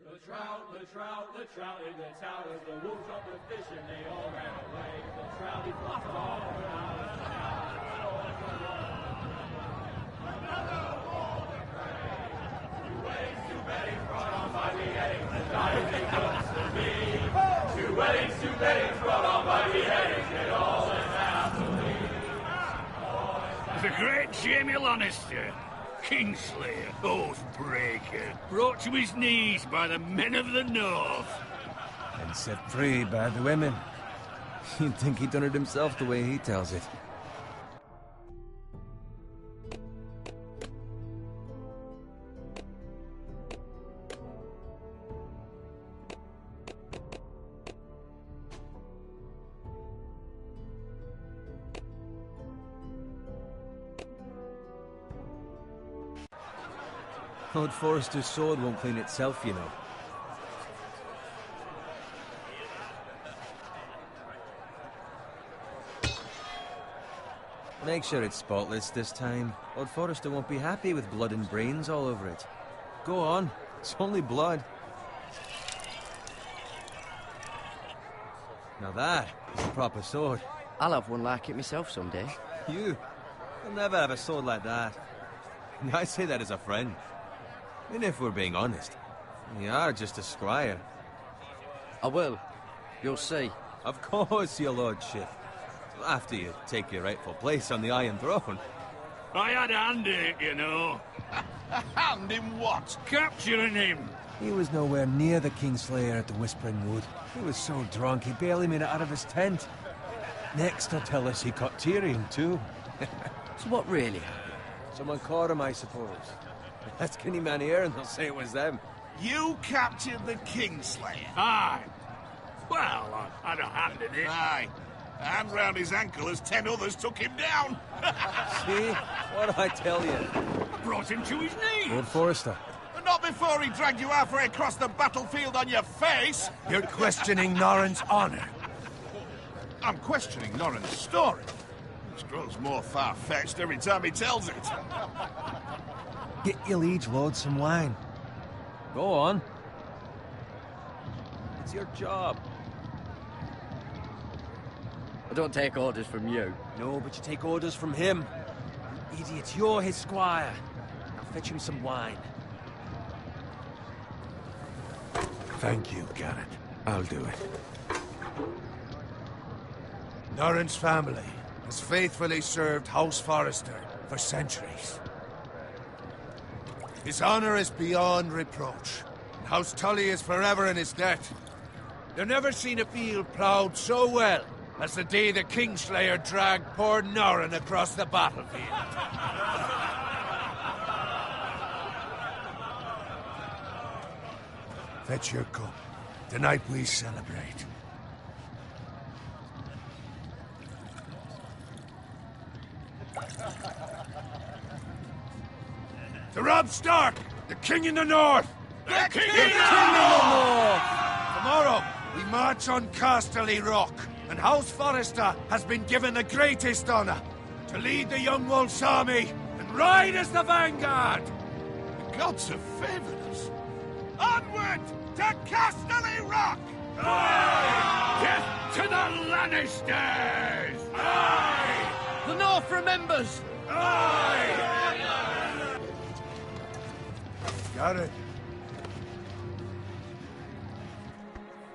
The trout in the towers, the wolves of the fish, and they all ran away. The trout, he flopped all around. Another war to pray. Two weddings, two beddings, brought on by beheadings, and dying they comes to me. Two weddings, brought on by beheadings, it all ends happily. The great Jamie Lannister, Kingslayer, Oathbreaker, brought to his knees by the men of the North. And set free by the women. You'd think he'd done it himself the way he tells it. Lord Forrester's sword won't clean itself, you know. Make sure it's spotless this time. Lord Forrester won't be happy with blood and brains all over it. Go on, it's only blood. Now that is a proper sword. I'll have one like it myself someday. You'll never have a sword like that. I say that as a friend. And if we're being honest, you are just a squire. I will. You'll see. Of course, your lordship. After you take your rightful place on the Iron Throne. I had a hand in it, you know. A hand in what? Capturing him. He was nowhere near the Kingslayer at the Whispering Wood. He was so drunk he barely made it out of his tent. Next they'll tell us he caught Tyrion too. So what really happened? Someone caught him, I suppose. Ask any man here and they'll say it was them. You captured the Kingslayer? Aye. Well, I had a hand in it. Aye. A hand round his ankle as 10 others took him down. See? What'd I tell you? I brought him to his knees. Lord Forrester. But not before he dragged you halfway across the battlefield on your face. You're questioning Norrin's honor. I'm questioning Norrin's story, which grows more far-fetched every time he tells it. Get your liege lord some wine. Go on. It's your job. I don't take orders from you. No, but you take orders from him. You idiot, you're his squire. Now fetch him some wine. Thank you, Garrett. I'll do it. Norrin's family has faithfully served House Forrester for centuries. His honor is beyond reproach, and House Tully is forever in his debt. They've never seen a field ploughed so well as the day the Kingslayer dragged poor Norrin across the battlefield. Fetch your cup. Tonight we celebrate. To Robb Stark, the King in the North! The King in the North! Tomorrow, we march on Casterly Rock, and House Forrester has been given the greatest honor to lead the Young Wolf's army and ride as the vanguard! The gods have favored us. Onward to Casterly Rock! Aye! Death to the Lannisters! Aye! The North remembers! Aye! Garrett,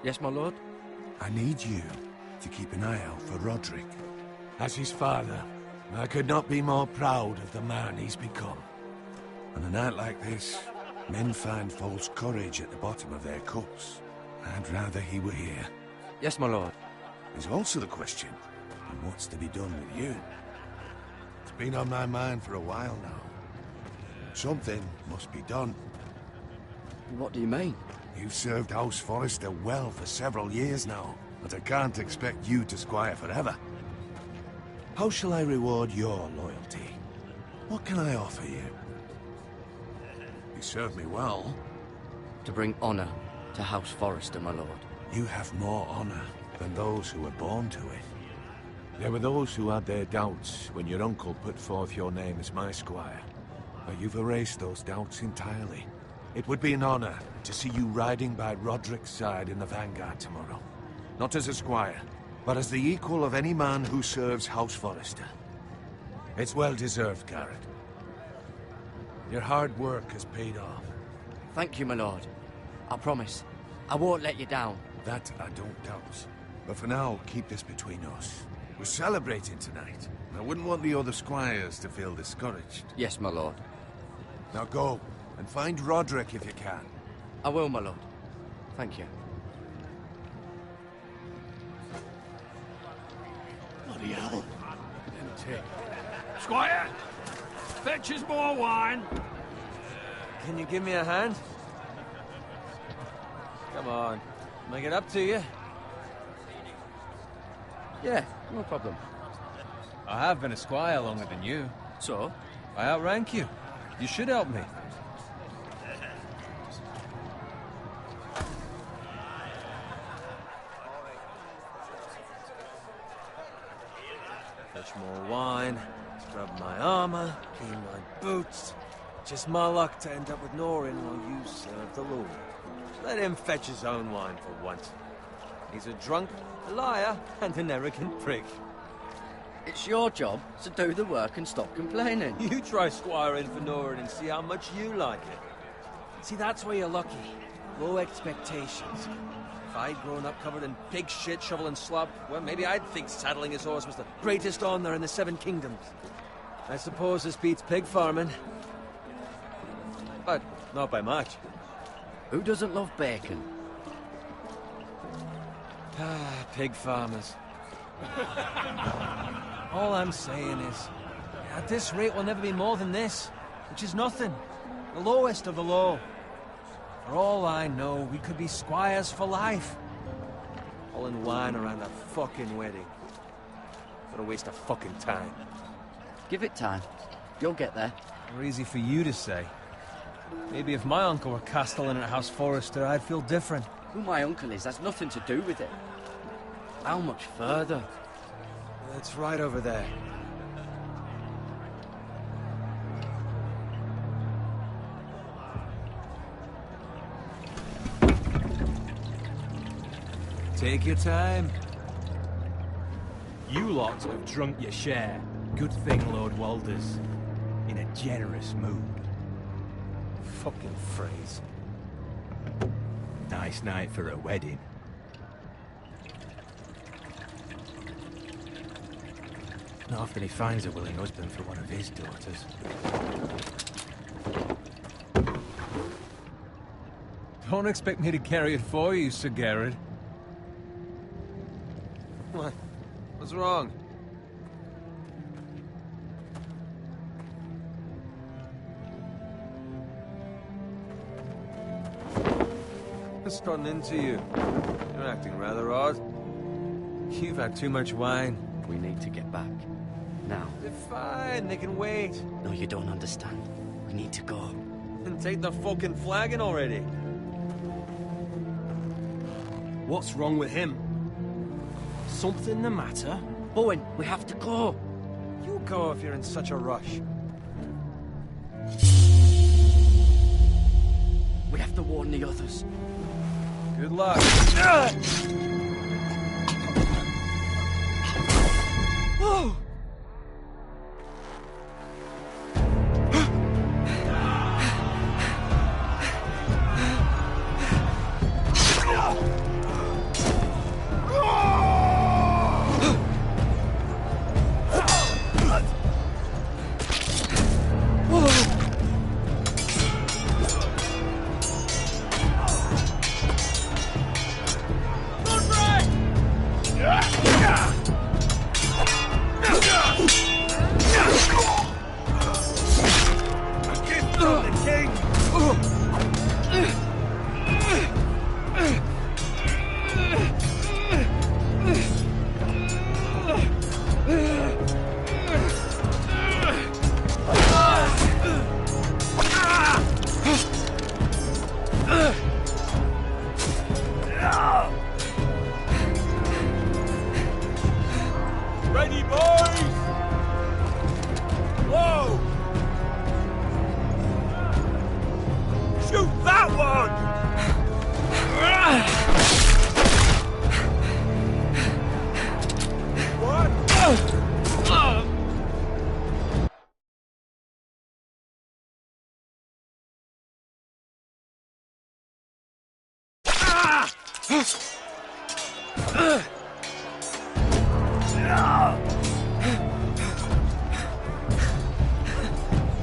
Yes, my lord? I need you to keep an eye out for Roderick. As his father, I could not be more proud of the man he's become. On a night like this, men find false courage at the bottom of their cups. I'd rather he were here. Yes, my lord. There's also the question of what's to be done with you. It's been on my mind for a while now. Something must be done. What do you mean? You've served House Forrester well for several years now, but I can't expect you to squire forever. How shall I reward your loyalty? What can I offer you? You served me well. To bring honor to House Forrester, my lord. You have more honor than those who were born to it. There were those who had their doubts when your uncle put forth your name as my squire. But you've erased those doubts entirely. It would be an honor to see you riding by Roderick's side in the vanguard tomorrow. Not as a squire, but as the equal of any man who serves House Forrester. It's well deserved, Garrett. Your hard work has paid off. Thank you, my lord. I promise. I won't let you down. That I don't doubt. But for now, keep this between us. We're celebrating tonight. I wouldn't want the other squires to feel discouraged. Yes, my lord. Now go, and find Roderick if you can. I will, my lord. Thank you. Bloody hell. Empty. Squire! Fetch us more wine. Can you give me a hand? Come on. Make it up to you. Yeah, no problem. I have been a squire longer than you. So? I outrank you. You should help me. Fetch more wine, scrub my armor, clean my boots. Just my luck to end up with Norin while you serve the Lord. Let him fetch his own wine for once. He's a drunk, a liar, and an arrogant prick. It's your job to do the work and stop complaining. You try squiring for Norin and see how much you like it. See, that's where you're lucky. Low expectations. If I'd grown up covered in pig shit, shovel and slop, well, maybe I'd think saddling his horse was the greatest honor in the Seven Kingdoms. I suppose this beats pig farming. But not by much. Who doesn't love bacon? Ah, pig farmers. All I'm saying is, at this rate we'll never be more than this, which is nothing. The lowest of the low. For all I know, we could be squires for life. All in wine around a fucking wedding. What a waste of fucking time. Give it time. You'll get there. More easy for you to say. Maybe if my uncle were castellan at House Forrester, I'd feel different. Who my uncle is has nothing to do with it. How much further? It's right over there. Take your time. You lot have drunk your share. Good thing Lord Walder's in a generous mood. Fucking phrase. Nice night for a wedding. Not often he finds a willing husband for one of his daughters. Don't expect me to carry it for you, Sir Garrett. What? What's wrong? What's gotten into you? You're acting rather odd. You've had too much wine. We need to get back. Now. They're fine, they can wait. No, you don't understand. We need to go. And take the fucking flagon already. What's wrong with him? Something the matter? Bowen, we have to go. You go if you're in such a rush. We have to warn the others. Good luck. Oh! Ready, boys! Whoa! Shoot that one! What?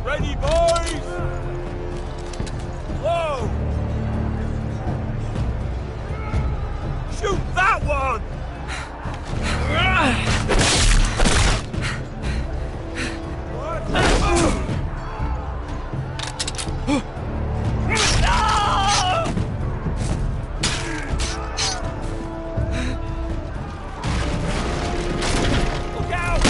Ready, boys? Whoa! Shoot that one! Look out!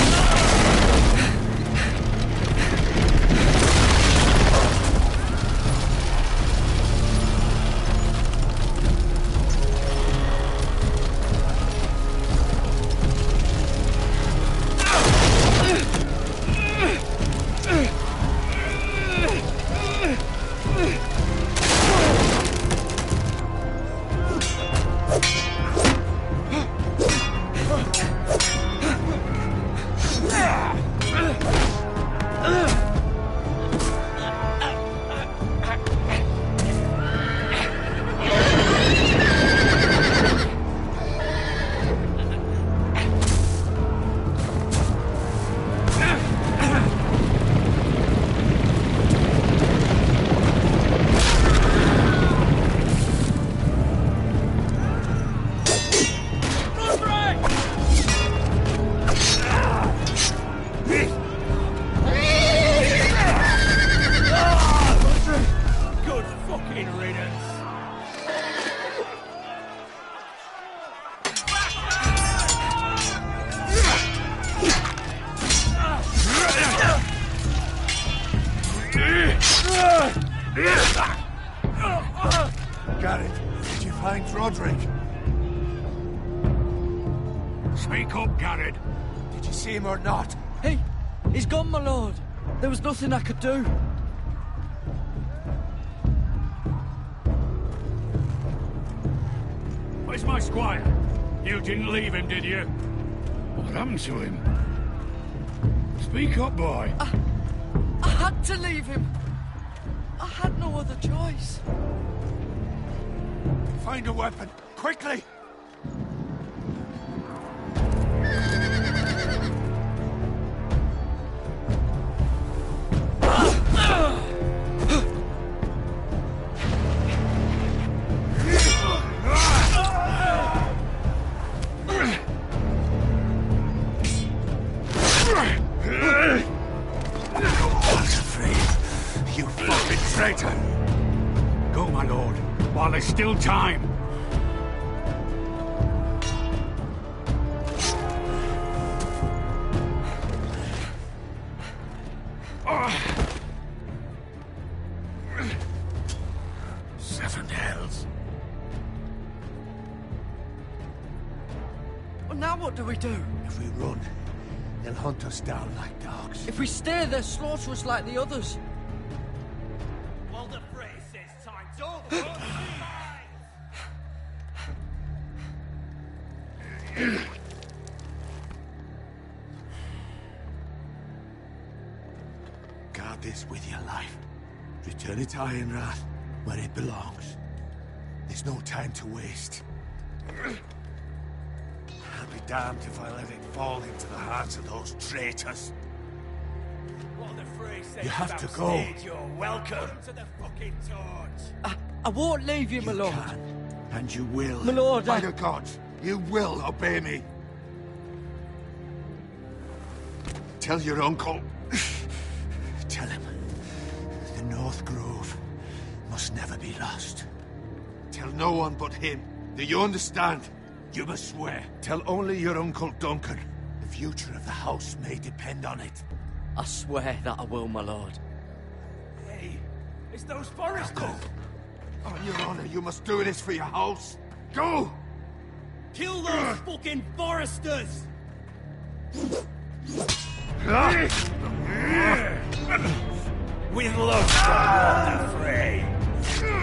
Good fucking riddance. Garrett, did you find Roderick? Speak up, Garrett. Did you see him or not? Hey, he's gone, my lord. There was nothing I could do. Where's my squire? You didn't leave him, did you? What happened to him? Speak up, boy. I had to leave him. I had no other choice. Find a weapon, quickly! You fucking traitor! Go, my lord, while there's still time. Seven hells. Well, now what do we do? If we run, they'll hunt us down like dogs. If we stay, they'll slaughter us like the others. Well, the phrase says time's over. Guard this with your life. Return it to Ironrath, where it belongs. There's no time to waste. I'll be damned if I let it fall into the hands of those traitors. What the phrase says You have about to go. stage, you're welcome to the fucking torch. I won't leave you, my You lord. can, and you will. My lord, By I- the gods, you will obey me. Tell your uncle. Tell him the North Grove must never be lost. Tell no one but him. Do you understand? You must swear. Tell only your Uncle Duncan. The future of the house may depend on it. I swear that I will, my lord. Hey, it's those foresters. Go. On your honor, you must do this for your house. Go! Kill those fucking foresters. With love from Walter Frey.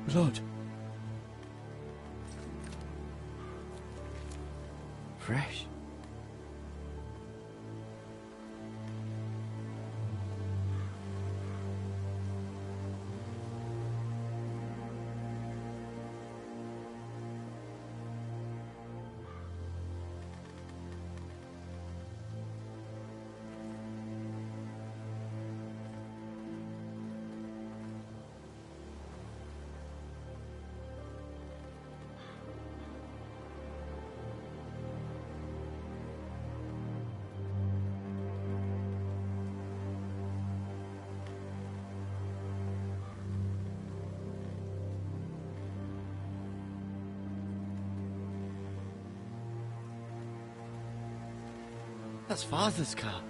Blood. Fresh. That's Father's car.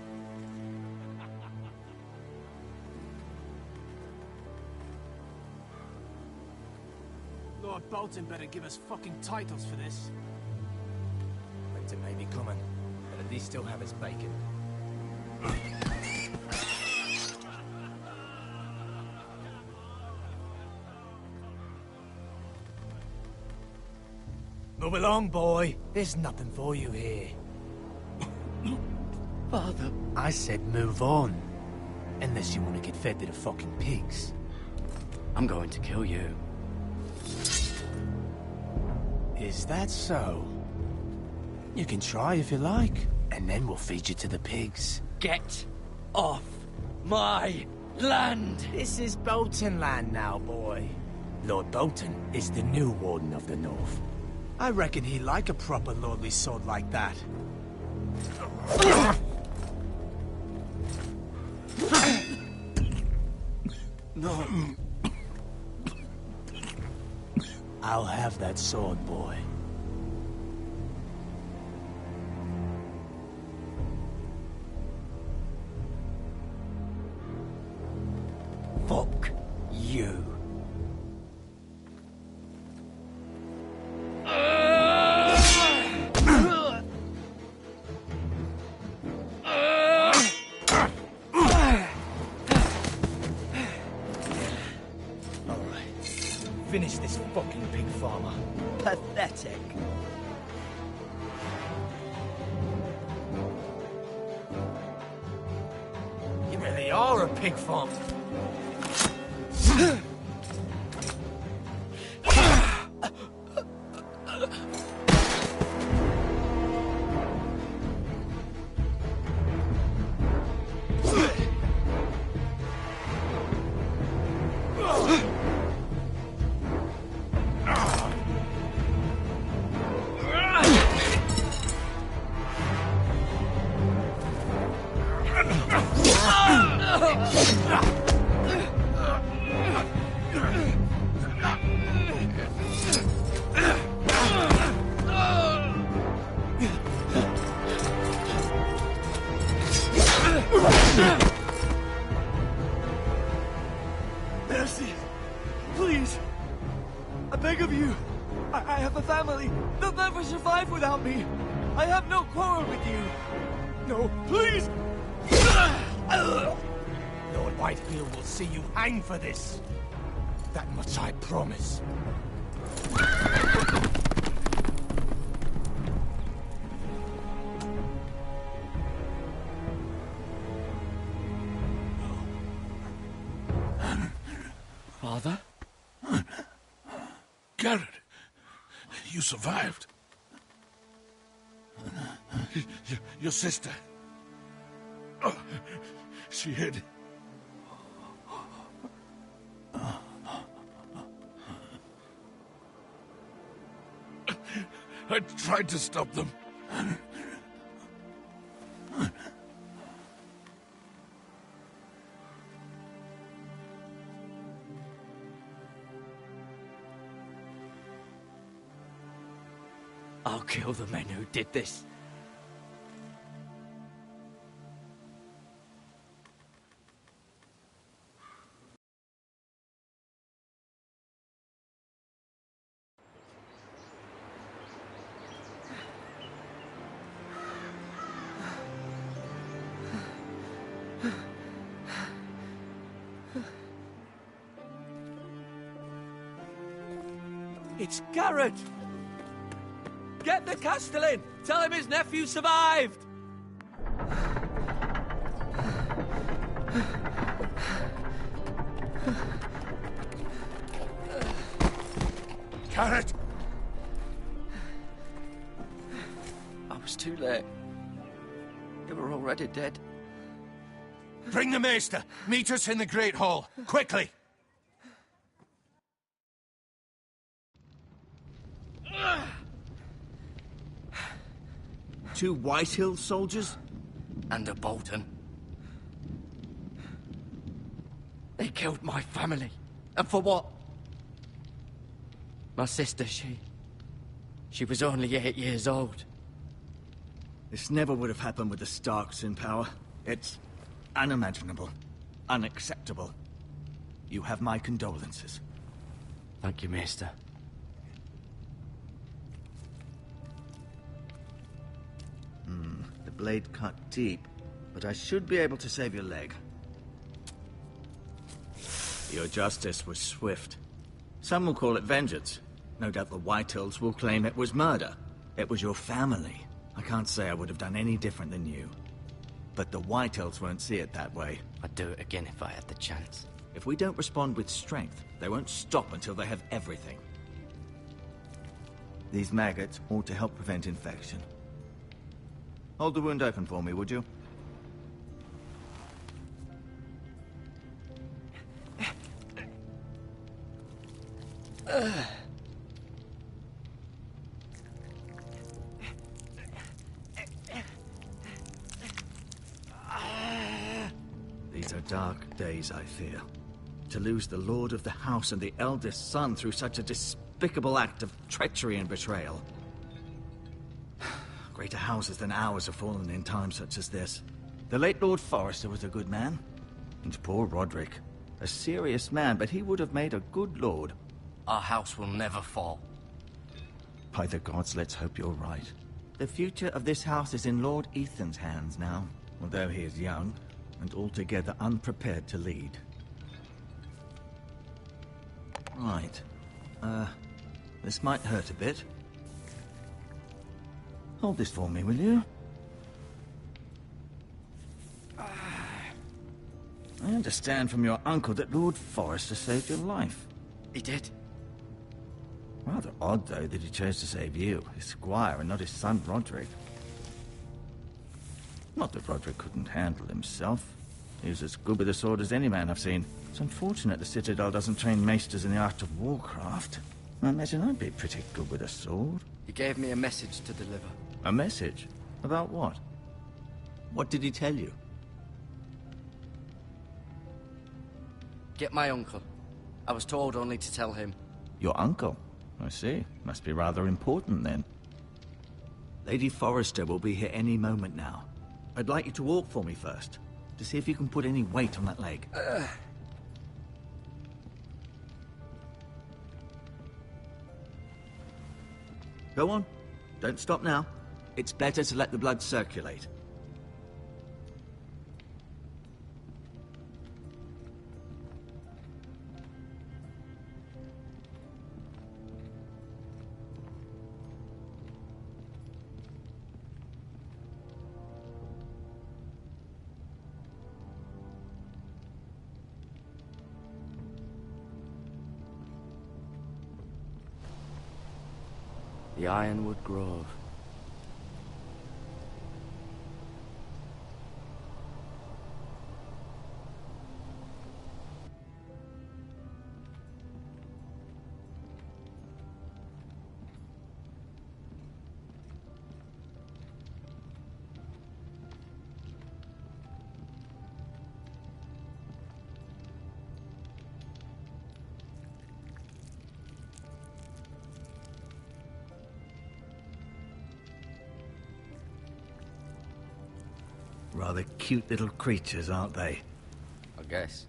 Lord Bolton better give us fucking titles for this. Winter may be coming, but at least still have his bacon. Move along, boy. There's nothing for you here. Father. I said move on. Unless you want to get fed to the fucking pigs. I'm going to kill you. Is that so? You can try if you like, and then we'll feed you to the pigs. Get off my land! This is Bolton land now, boy. Lord Bolton is the new Warden of the North. I reckon he'd like a proper lordly sword like that. No. I'll have that sword, boy. Fuck you. Finish this fucking pig farmer. Pathetic. You really are a pig farmer. Mercy! Please! I beg of you! I have a family! They'll never survive without me! I have no quarrel with you! No, please! Lord Whitefield will see you hang for this. That much I promise. Father? Garrett, you survived. Your sister. Oh, she hid. I tried to stop them. I'll kill the men who did this. It's Garrett! Get the Castellan! Tell him his nephew survived! Garrett! I was too late. They were already dead. Bring the Maester! Meet us in the Great Hall! Quickly! Two Whitehill soldiers? And a Bolton. They killed my family. And for what? My sister, she was only 8 years old. This never would have happened with the Starks in power. It's unimaginable. Unacceptable. You have my condolences. Thank you, Maester. The blade cut deep, but I should be able to save your leg. Your justice was swift. Some will call it vengeance. No doubt the Whitehills will claim it was murder. It was your family. I can't say I would have done any different than you. But the Whitehills won't see it that way. I'd do it again if I had the chance. If we don't respond with strength, they won't stop until they have everything. These maggots ought to help prevent infection. Hold the wound open for me, would you? These are dark days, I fear. To lose the lord of the house and the eldest son through such a despicable act of treachery and betrayal. Greater houses than ours have fallen in times such as this. The late Lord Forrester was a good man. And poor Roderick. A serious man, but he would have made a good lord. Our house will never fall. By the gods, let's hope you're right. The future of this house is in Lord Ethan's hands now, although he is young and altogether unprepared to lead. Right. This might hurt a bit. Hold this for me, will you? I understand from your uncle that Lord Forrester saved your life. He did. Rather odd, though, that he chose to save you, his squire, and not his son Roderick. Not that Roderick couldn't handle himself. He was as good with a sword as any man I've seen. It's unfortunate the Citadel doesn't train maesters in the art of warcraft. I imagine I'd be pretty good with a sword. He gave me a message to deliver. A message? About what? What did he tell you? Get my uncle. I was told only to tell him. Your uncle? I see. Must be rather important, then. Lady Forrester will be here any moment now. I'd like you to walk for me first, to see if you can put any weight on that leg. Go on. Don't stop now. It's better to let the blood circulate. The Ironwood Grove. Rather cute little creatures, aren't they? I guess.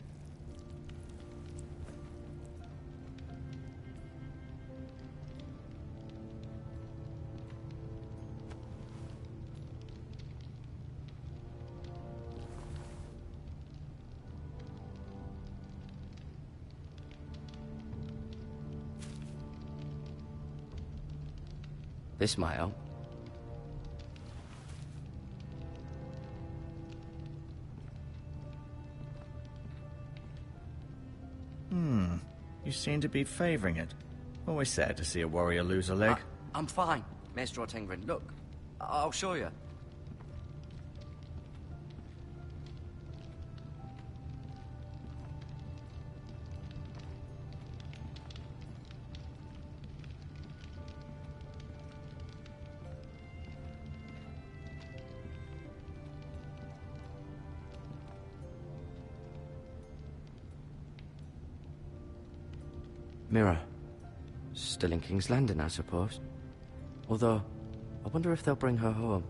This might help. You seem to be favouring it. Always sad to see a warrior lose a leg. I'm fine, Maestro Tengrin. Look, I'll show you. Mirror. Still in King's Landing, I suppose. Although, I wonder if they'll bring her home.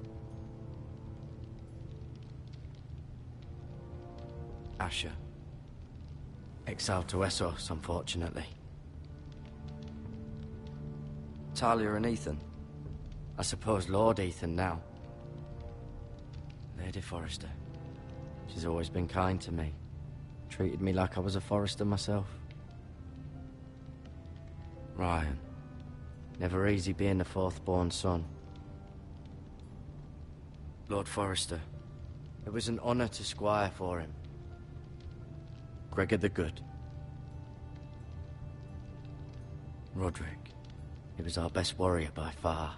Asher. Exiled to Essos, unfortunately. Talia and Ethan. I suppose Lord Ethan now. Lady Forrester. She's always been kind to me. Treated me like I was a Forrester myself. Ryan. Never easy being the fourth-born son. Lord Forrester. It was an honor to squire for him. Gregor the Good. Roderick. He was our best warrior by far.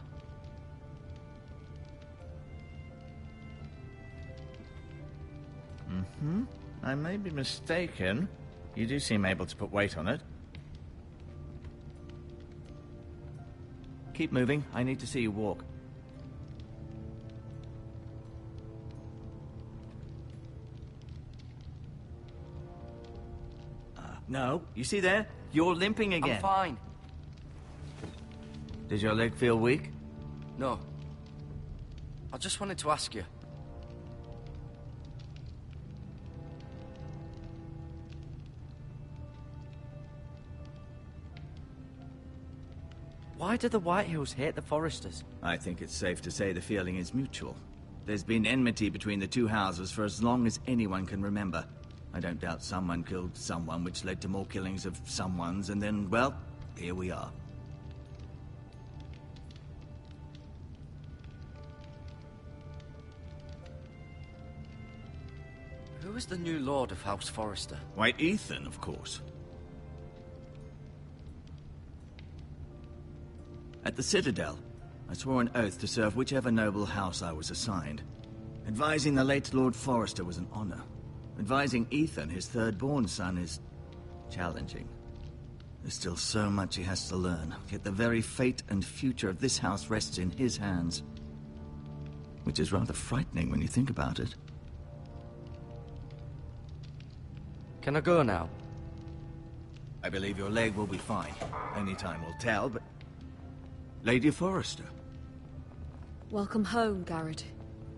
I may be mistaken. You do seem able to put weight on it. Keep moving. I need to see you walk. No. You see there? You're limping again. I'm fine. Does your leg feel weak? No. I just wanted to ask you. Why do the Whitehills hate the Forresters? I think it's safe to say the feeling is mutual. There's been enmity between the two houses for as long as anyone can remember. I don't doubt someone killed someone, which led to more killings of someones, and then, well, here we are. Who is the new Lord of House Forrester? Why, Ethan, of course. At the Citadel, I swore an oath to serve whichever noble house I was assigned. Advising the late Lord Forrester was an honor. Advising Ethan, his third-born son, is challenging. There's still so much he has to learn, yet the very fate and future of this house rests in his hands. Which is rather frightening when you think about it. Can I go now? I believe your leg will be fine. Only time will tell, but... Lady Forrester. Welcome home, Garrett.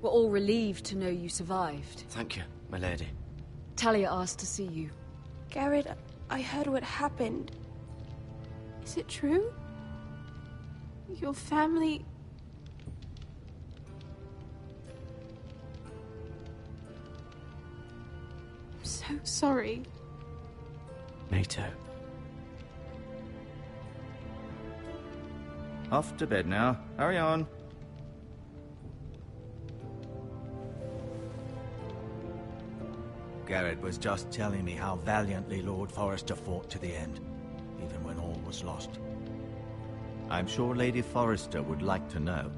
We're all relieved to know you survived. Thank you, my lady. Talia asked to see you. Garrett, I heard what happened. Is it true? Your family... I'm so sorry. Me too. Off to bed now. Hurry on. Garrett was just telling me how valiantly Lord Forrester fought to the end, even when all was lost. I'm sure Lady Forrester would like to know.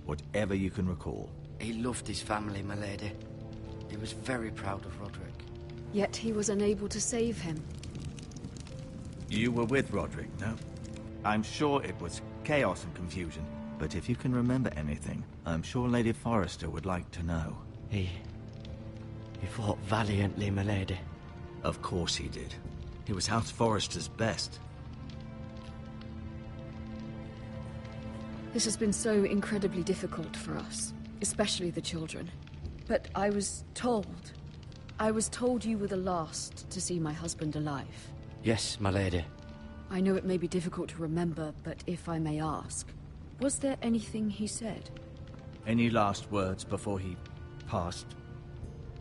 Whatever you can recall. He loved his family, my lady. He was very proud of Roderick. Yet he was unable to save him. You were with Roderick, no? I'm sure it was chaos and confusion, but if you can remember anything, I'm sure Lady Forrester would like to know. He fought valiantly, my lady. Of course he did. He was House Forrester's best. This has been so incredibly difficult for us, especially the children. But I was told you were the last to see my husband alive. Yes, my lady. I know it may be difficult to remember, but if I may ask, was there anything he said? Any last words before he passed?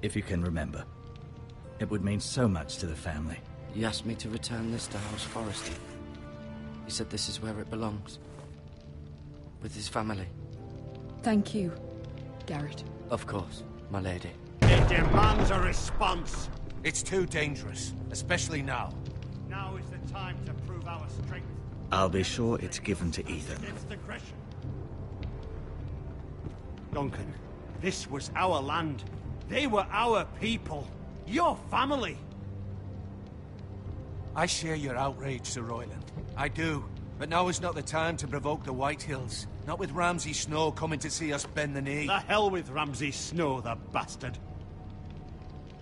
If you can remember. It would mean so much to the family. He asked me to return this to House Forrester. He said this is where it belongs. with his family. Thank you, Garrett. Of course, my lady. It demands a response. It's too dangerous, especially now. Now is the time to prove our strength. I'll be sure it's given to Ethan. Against aggression. Duncan, this was our land. They were our people. Your family. I share your outrage, Sir Royland. I do. But now is not the time to provoke the White Hills. Not with Ramsay Snow coming to see us bend the knee. The hell with Ramsay Snow, the bastard.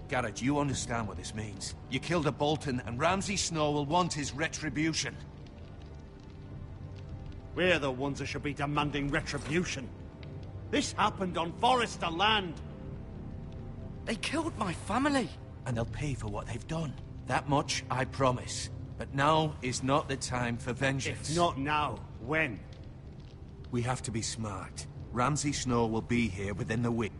Garrett, you understand what this means. You killed a Bolton, and Ramsay Snow will want his retribution. We're the ones that should be demanding retribution. This happened on Forrester land. They killed my family. And they'll pay for what they've done. That much, I promise. But now is not the time for vengeance. If not now, when? We have to be smart. Ramsay Snow will be here within the week.